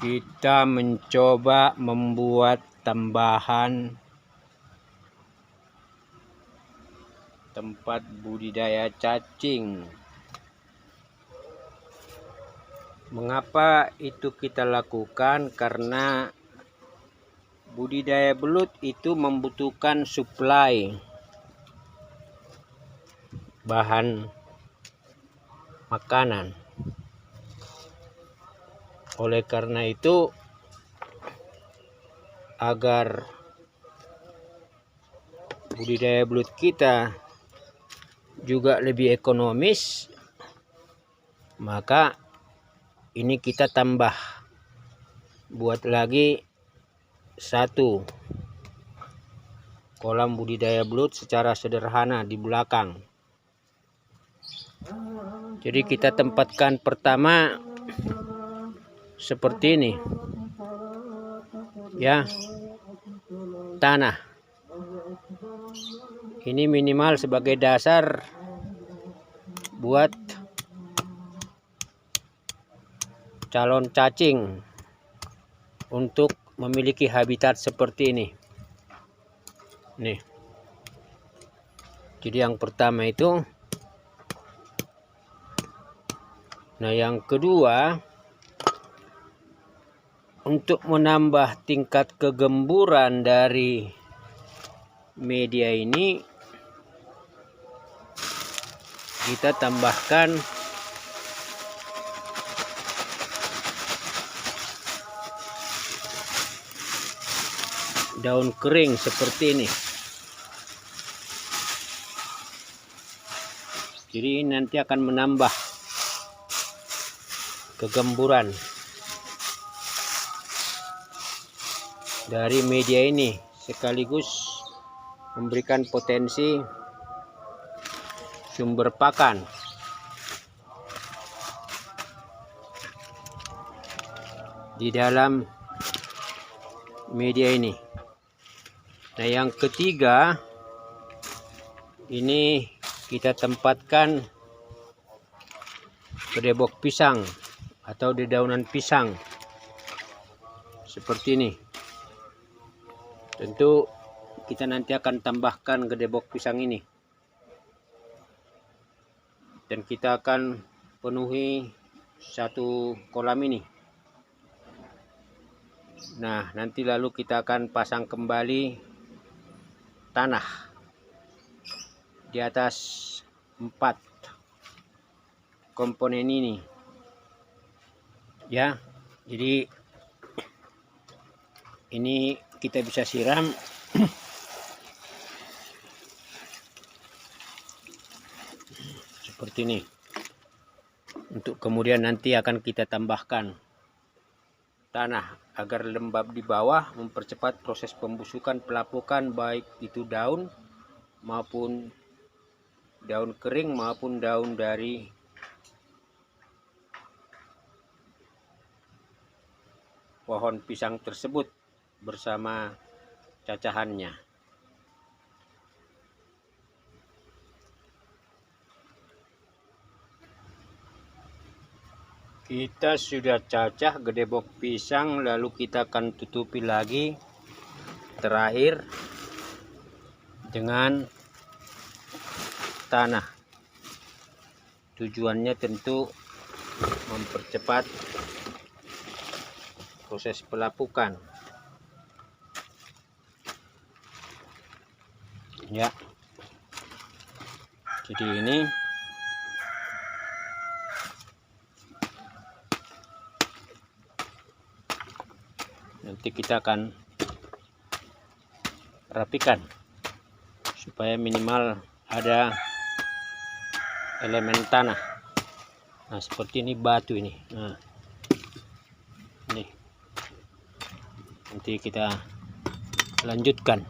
Kita mencoba membuat tambahan tempat budidaya cacing. Mengapa itu kita lakukan? Karena budidaya belut itu membutuhkan suplai bahan makanan. Oleh karena itu, agar budidaya belut kita juga lebih ekonomis, maka ini kita tambah, buat lagi satu kolam budidaya belut secara sederhana di belakang. Jadi kita tempatkan pertama seperti ini ya, tanah ini minimal sebagai dasar buat calon cacing untuk memiliki habitat seperti ini nih. Jadi yang pertama itu. Nah, yang kedua, untuk menambah tingkat kegemburan dari media ini, kita tambahkan daun kering seperti ini. Jadi ini nanti akan menambah kegemburan dari media ini, sekaligus memberikan potensi sumber pakan. Di dalam media ini. Nah, yang ketiga, ini kita tempatkan gedebok pisang atau dedaunan pisang seperti ini. Tentu kita nanti akan tambahkan gedebok pisang ini, dan kita akan penuhi satu kolam ini. Nah, nanti lalu kita akan pasang kembali tanah di atas 4 komponen ini ya. Jadi ini kita bisa siram seperti ini, untuk kemudian nanti akan kita tambahkan tanah agar lembab di bawah, mempercepat proses pembusukan pelapukan, baik itu daun maupun daun kering maupun daun dari pohon pisang tersebut bersama cacahannya. Kita sudah cacah gedebok pisang, lalu kita akan tutupi lagi terakhir dengan tanah. Tujuannya tentu mempercepat proses pelapukan ya. Jadi ini nanti kita akan rapikan supaya minimal ada elemen tanah. Nah, seperti ini batu ini. Nah, ini nanti kita lanjutkan.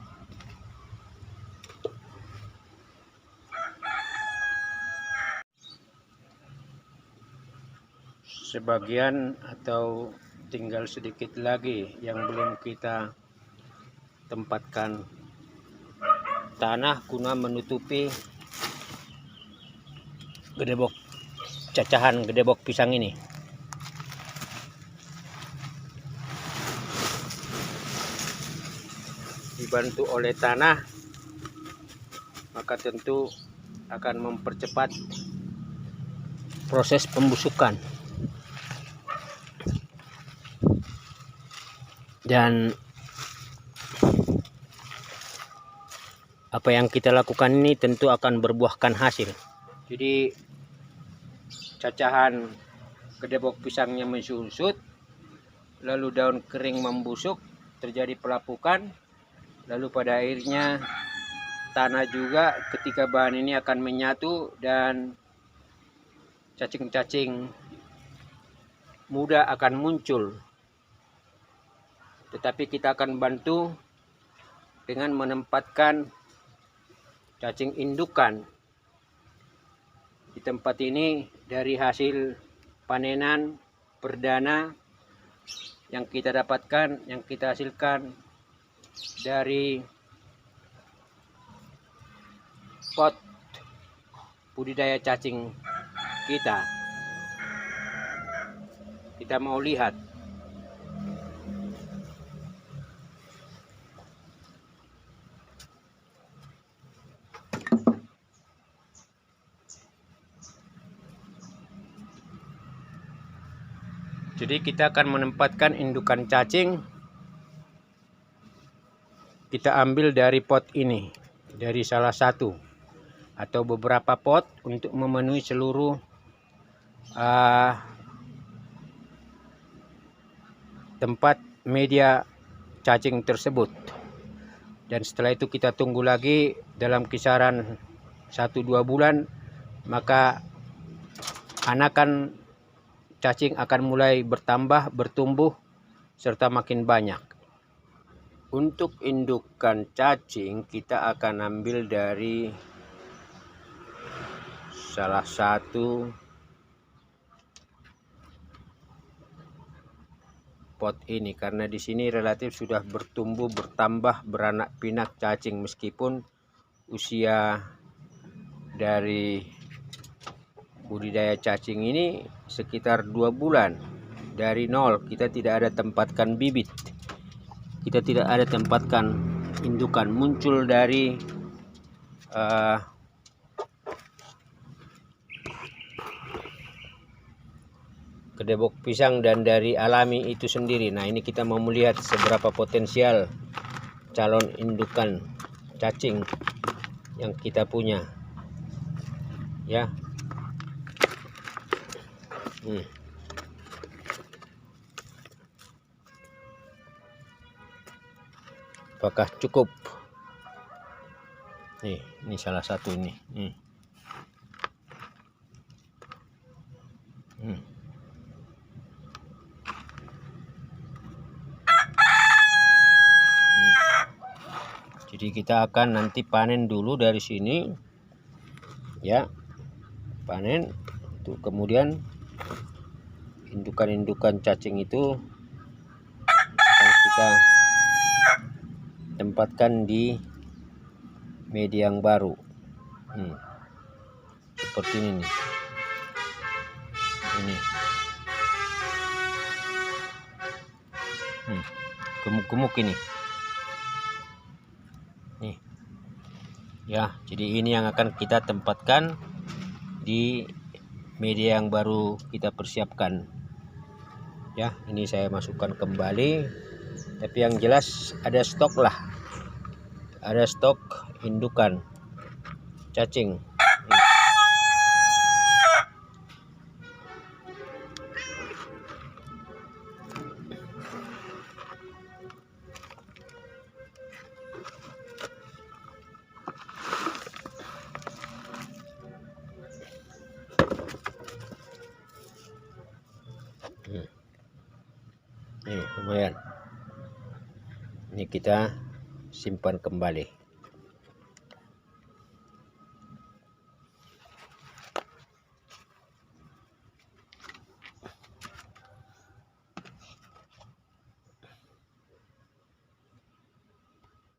Sebagian atau tinggal sedikit lagi yang belum kita tempatkan tanah guna menutupi cacahan gedebok pisang ini. dibantu oleh tanah, maka tentu akan mempercepat proses pembusukan. Dan apa yang kita lakukan ini tentu akan berbuahkan hasil. Jadi cacahan kedebok pisangnya mensusut, lalu daun kering membusuk, terjadi pelapukan, lalu pada akhirnya tanah juga ketika bahan ini akan menyatu dan cacing-cacing muda akan muncul. Tetapi kita akan bantu dengan menempatkan cacing indukan di tempat ini dari hasil panenan perdana yang kita dapatkan, yang kita hasilkan dari pot budidaya cacing kita. Kita mau lihat. Jadi kita akan menempatkan indukan cacing, kita ambil dari pot ini, dari salah satu atau beberapa pot untuk memenuhi seluruh tempat media cacing tersebut. Dan setelah itu kita tunggu lagi dalam kisaran 1-2 bulan, maka anakan cacing akan mulai bertambah, bertumbuh, serta makin banyak. Untuk indukan cacing kita akan ambil dari salah satu pot ini, karena di sini relatif sudah bertumbuh, bertambah, beranak pinak cacing, meskipun usia dari budidaya cacing ini sekitar 2 bulan. Dari nol, kita tidak ada tempatkan bibit, kita tidak ada tempatkan indukan, muncul dari kedebok pisang dan dari alami itu sendiri. Nah, ini kita mau melihat seberapa potensial calon indukan cacing yang kita punya, ya. Apakah cukup? Nih, ini salah satu ini. Jadi kita akan nanti panen dulu dari sini, ya, panen. Tuh, kemudian indukan-indukan cacing itu akan kita tempatkan di media yang baru. Seperti ini nih. Ini gemuk-gemuk ini. Nih. Ya, jadi ini yang akan kita tempatkan di media yang baru kita persiapkan. Ya, ini saya masukkan kembali. Tapi yang jelas ada stok lah. Ada stok indukan cacing. Lumayan. Ini kita simpan kembali.